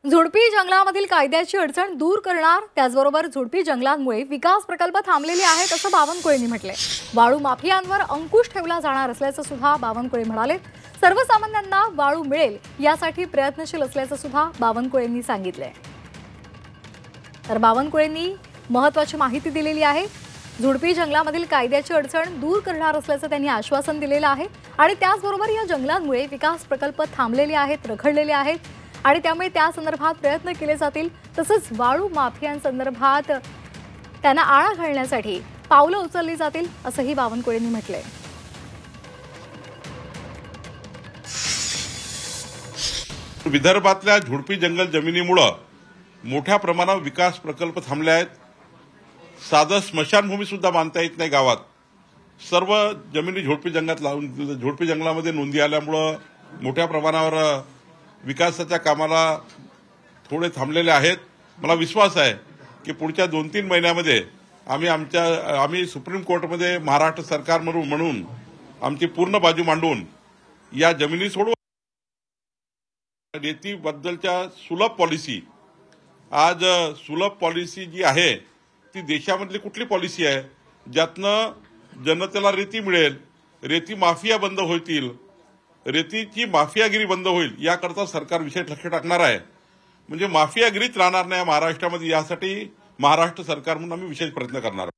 झुडपी जंगलामधील कायद्याची अडचण दूर करणार, त्याचबरोबर झुडपी जंगलांमुळे विकास प्रकल्प थांबलेले आहेत असं बावनकुळेंनी म्हटले। वाळू माफियांवर अंकुश ठेवला जाणार असल्याचं सुद्धा बावनकुळे म्हणाले। सर्वसामान्यांना वाळू मिळेल यासाठी प्रयत्नशील असल्याचं सुद्धा बावनकुळेंनी सांगितले। तर बावनकुळेंनी महत्त्वाची माहिती दिलेली आहे। झुडपी जंगलामधील कायद्याची अडचण दूर करणार असल्याचं त्यांनी आश्वासन दिलेलं आहे आणि त्याचबरोबर या जंगलांमुळे विकास प्रकल्प थांबलेले आहेत, रखडलेले आहेत आणि त्यामुळे त्या संदर्भात प्रयत्न केले जातील। तसंच वाळू माफियांसंदर्भात त्यांना आळा घालण्यासाठी पावलं उचलली जातील असंही बावनकुळेंनी म्हटलंय। विदर्भातल्या झुडपी जंगल जमिनीमुळे मोठ्या प्रमाणावर विकास प्रकल्प थांबले आहेत। साधं स्मशानभूमी सुद्धा बांधता येत नाही गावात। सर्व जमिनी झुडपी जंगलामध्ये नोंदी आल्यामुळे मोठ्या प्रमाणावर विकासाच्या कामाला थोडे थांबलेले आहेत। मला विश्वास आहे की पुढच्या 2-3 महिन्यामध्ये आम्ही सुप्रीम कोर्टमध्ये महाराष्ट्र सरकार म्हणून आमची पूर्ण बाजू मांडून या जमिनी सोडवू। रेतीबद्दलच्या सुलभ पॉलिसी, आज सुलभ पॉलिसी जी आहे ती देशामधली कुठली पॉलिसी आहे ज्यातनं जनतेला रेती मिळेल, रेती माफिया बंद होतील, रेतीची माफियागिरी बंद होईल याकरता सरकार विशेष लक्ष टाकणार आहे। म्हणजे माफियागिरीच राहणार नाही महाराष्ट्रामध्ये, यासाठी महाराष्ट्र सरकार म्हणून आम्ही विशेष प्रयत्न करणार आहोत।